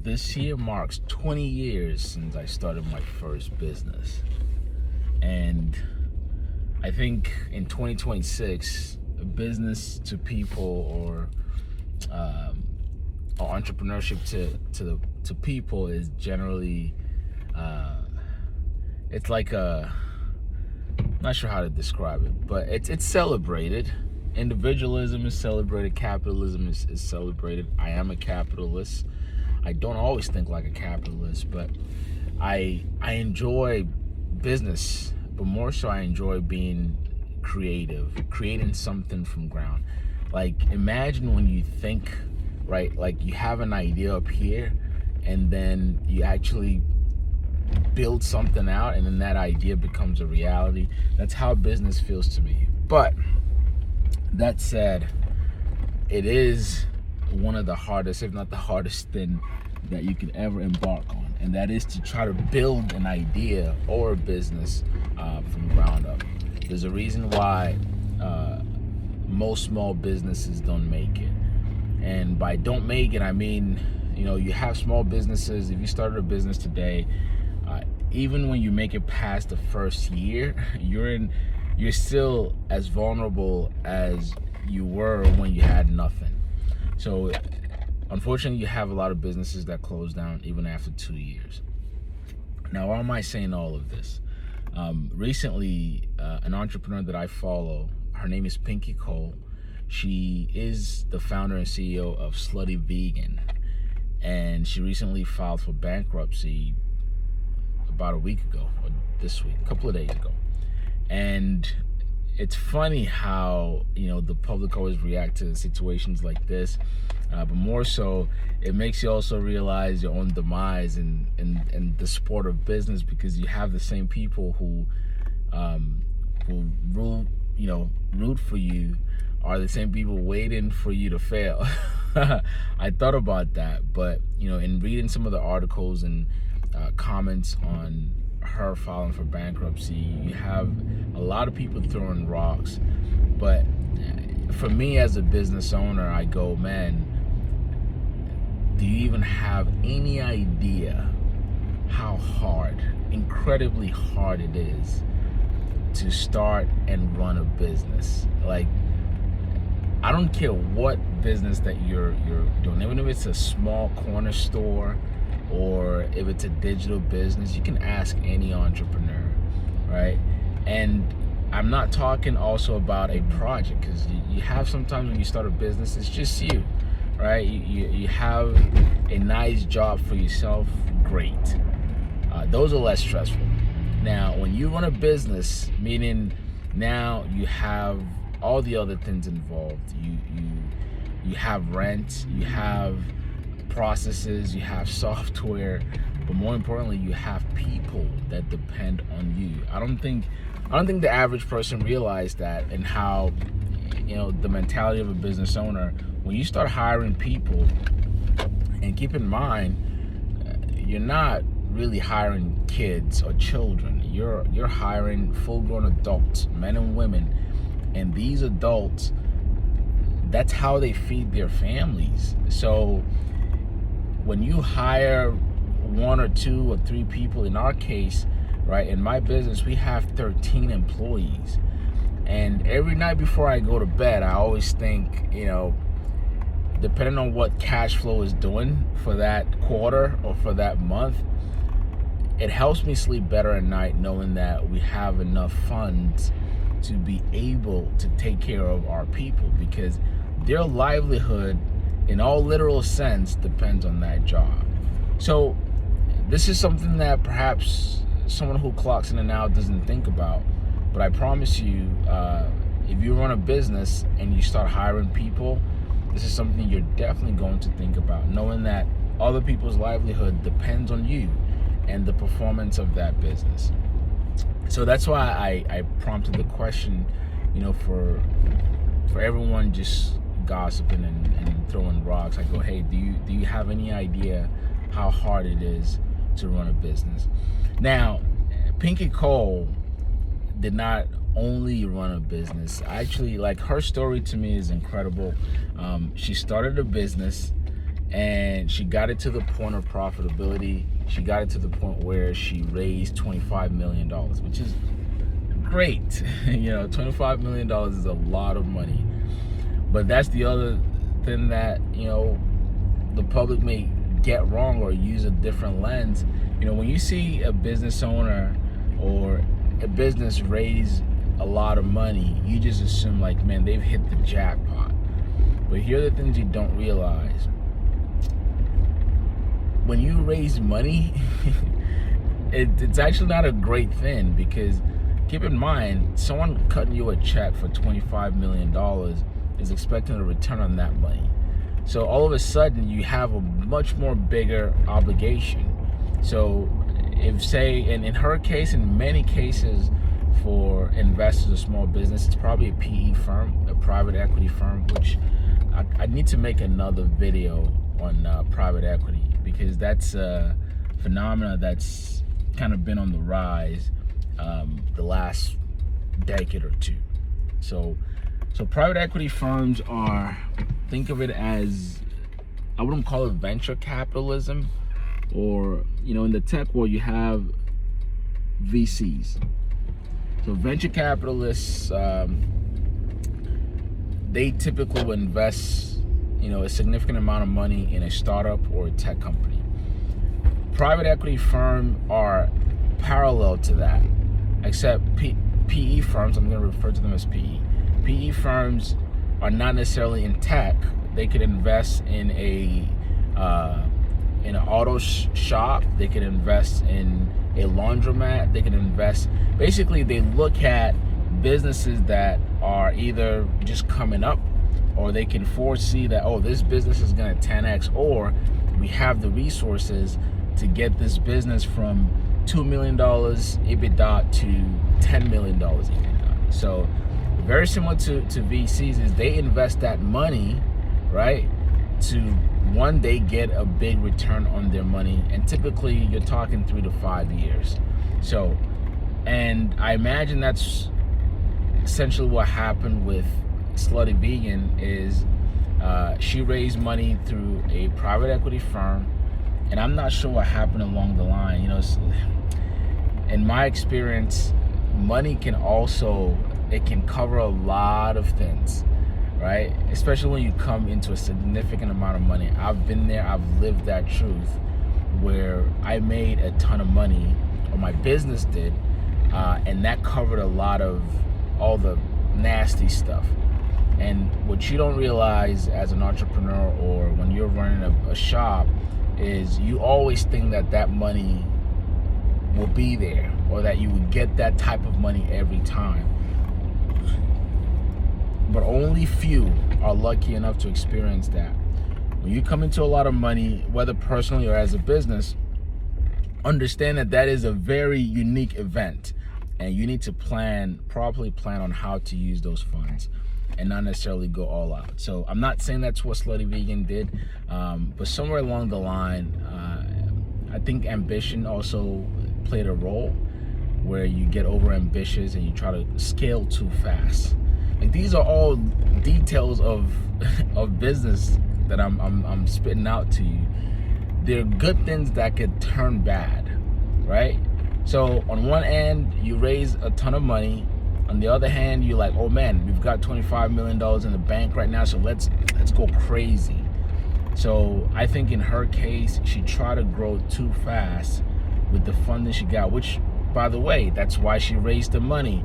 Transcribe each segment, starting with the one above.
This year marks 20 years since I started my first business. And I think in 2026, business to people or entrepreneurship to people is generally, it's like I'm not sure how to describe it, but it's celebrated. Individualism is celebrated. Capitalism is celebrated. I am a capitalist. I don't always think like a capitalist, but I enjoy business, but more so I enjoy being creative, creating something from ground. Like, imagine when you think, right, like you have an idea up here and then you actually build something out and then that idea becomes a reality. That's how business feels to me. But that said, it is one of the hardest, if not the hardest thing that you could ever embark on, and that is to try to build an idea or a business from the ground up. There's a reason why most small businesses don't make it, and by don't make it, I mean, you have small businesses. If you started a business today, even when you make it past the first year, you're still as vulnerable as you were when you had nothing. So unfortunately, you have a lot of businesses that close down even after 2 years. Now, why am I saying all of this? Recently, an entrepreneur that I follow, her name is Cole. She is the founder and CEO of Slutty Vegan, and she recently filed for bankruptcy about a week ago, or this week, a couple of days ago. And it's funny how the public always react to situations like this, but more so it makes you also realize your own demise in the sport of business, because you have the same people who root for you are the same people waiting for you to fail. I thought about that, but in reading some of the articles and comments on her filing for bankruptcy, you have a lot of people throwing rocks. But for me as a business owner, I go, man, do you even have any idea how hard, incredibly hard it is to start and run a business? Like, I don't care what business that you're doing, even if it's a small corner store or if it's a digital business. You can ask any entrepreneur, right? And I'm not talking also about a project, because you have sometimes when you start a business, it's just you, right? You have a nice job for yourself, great. Those are less stressful. Now, when you run a business, meaning now you have all the other things involved. You have rent, you have processes, you have software, but more importantly, you have people that depend on you. I don't think the average person realized that, and how the mentality of a business owner, when you start hiring people, and keep in mind, you're not really hiring kids or children. You're hiring full-grown adults, men and women, and these adults, that's how they feed their families. So when you hire 1 or 2 or 3 people, in our case, right, in my business, we have 13 employees. And every night before I go to bed, I always think, depending on what cash flow is doing for that quarter or for that month, it helps me sleep better at night knowing that we have enough funds to be able to take care of our people, because their livelihood, in all literal sense, depends on that job. So this is something that perhaps someone who clocks in and out doesn't think about, but I promise you, if you run a business and you start hiring people, this is something you're definitely going to think about, knowing that other people's livelihood depends on you and the performance of that business. So that's why I prompted the question, for everyone just gossiping and throwing rocks. I go, hey, do you have any idea how hard it is to run a business? Now, Cole did not only run a business. Actually, like, her story to me is incredible. She started a business, and she got it to the point of profitability. She got it to the point where she raised $25 million, which is great. You know, $25 million is a lot of money. But that's the other thing that, you know, the public may get wrong or use a different lens. You know, when you see a business owner or a business raise a lot of money, you just assume like, man, they've hit the jackpot. But here are the things you don't realize. When you raise money, it's actually not a great thing, because keep in mind, someone cutting you a check for $25 million is expecting a return on that money. So all of a sudden you have a much more bigger obligation. So if, say, and in her case, in many cases for investors or small business, it's probably a PE firm, a private equity firm, which I need to make another video on private equity, because that's a phenomena that's kind of been on the rise the last decade or two. So private equity firms are, think of it as, I wouldn't call it venture capitalism, or, you know, in the tech world you have VCs. So venture capitalists, they typically will invest, you know, a significant amount of money in a startup or a tech company. Private equity firms are parallel to that, except PE firms, I'm going to refer to them as PE. PE firms are not necessarily in tech. They could invest in an auto shop. They could invest in a laundromat. They could invest. Basically, they look at businesses that are either just coming up, or they can foresee that, oh, this business is going to 10x, or we have the resources to get this business from $2 million EBITDA to $10 million EBITDA. So very similar to VCs is they invest that money, right, to one day get a big return on their money, and typically you're talking 3 to 5 years. So, and I imagine that's essentially what happened with Slutty Vegan. Is she raised money through a private equity firm, and I'm not sure what happened along the line. You know, in my experience, money can also, it can cover a lot of things, right? Especially when you come into a significant amount of money. I've been there, I've lived that truth, where I made a ton of money, or my business did, and that covered a lot of all the nasty stuff. And what you don't realize as an entrepreneur, or when you're running a shop, is you always think that that money will be there, or that you would get that type of money every time. But only few are lucky enough to experience that. When you come into a lot of money, whether personally or as a business, understand that that is a very unique event, and you need to properly plan on how to use those funds, and not necessarily go all out. So I'm not saying that's what Slutty Vegan did, but somewhere along the line, I think ambition also played a role, where you get over ambitious and you try to scale too fast. Like, these are all details of business that I'm spitting out to you. They're good things that could turn bad, right? So on one end, you raise a ton of money. On the other hand, you're like, oh man, we've got $25 million in the bank right now, so let's go crazy. So I think in her case, she tried to grow too fast with the funding she got, which, by the way, that's why she raised the money.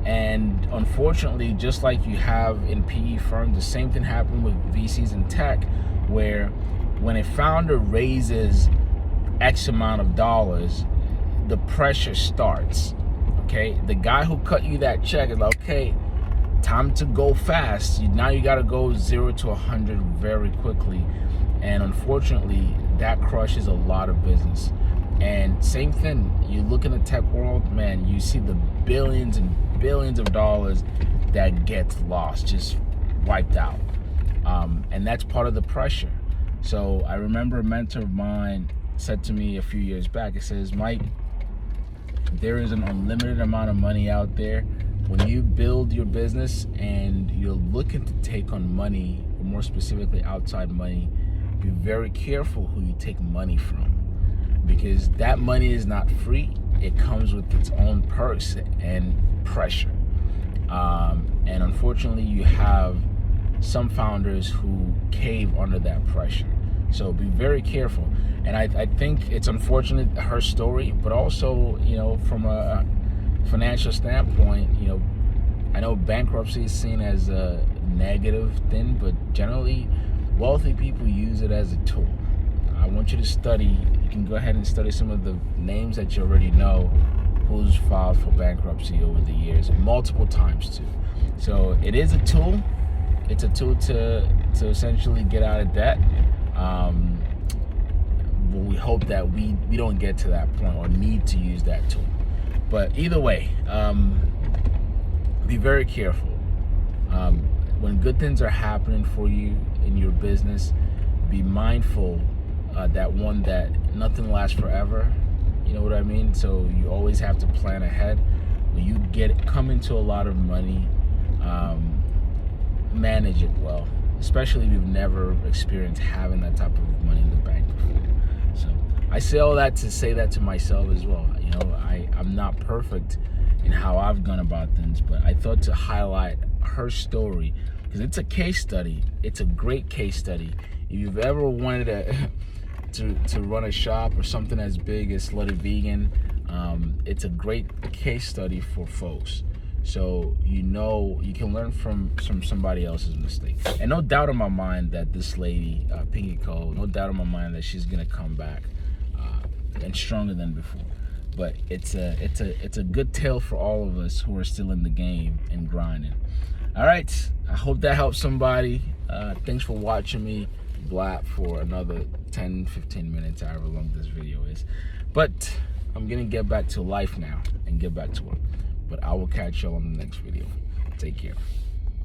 And unfortunately, just like you have in PE firms, the same thing happened with VCs in tech, where when a founder raises X amount of dollars, the pressure starts. Okay, the guy who cut you that check is like, okay, time to go fast. Now you got to go 0 to 100 very quickly. And unfortunately, that crushes a lot of business. And same thing, you look in the tech world, man, you see the billions and billions of dollars that gets lost, just wiped out. And that's part of the pressure. So I remember a mentor of mine said to me a few years back, it says, Mike, there is an unlimited amount of money out there. When you build your business and you're looking to take on money, or more specifically outside money, be very careful who you take money from, because that money is not free. It comes with its own perks and pressure. And unfortunately, you have some founders who cave under that pressure. So be very careful. And I think it's unfortunate, her story, but also, from a financial standpoint, I know bankruptcy is seen as a negative thing, but generally wealthy people use it as a tool. I want you to study. You can go ahead and study some of the names that you already know who's filed for bankruptcy over the years, multiple times too. So it is a tool. It's a tool to essentially get out of debt. But we hope that we don't get to that point or need to use that tool. But either way, be very careful. When good things are happening for you in your business, be mindful that nothing lasts forever. You know what I mean? So you always have to plan ahead. When you come into a lot of money, manage it well, especially if you've never experienced having that type of money in the bank before. So I say all that to say that to myself as well. I'm not perfect in how I've gone about things, but I thought to highlight her story because it's a case study. It's a great case study. If you've ever wanted to run a shop or something as big as Slutty Vegan, it's a great case study for folks. So you can learn from somebody else's mistake. And no doubt in my mind that this lady, Pinky Cole, no doubt in my mind that she's gonna come back and stronger than before. But it's a good tale for all of us who are still in the game and grinding. All right, I hope that helps somebody. Thanks for watching me blab for another 10-15 minutes, however long this video is. But I'm gonna get back to life now and get back to work. But I will catch y'all on the next video. Take care.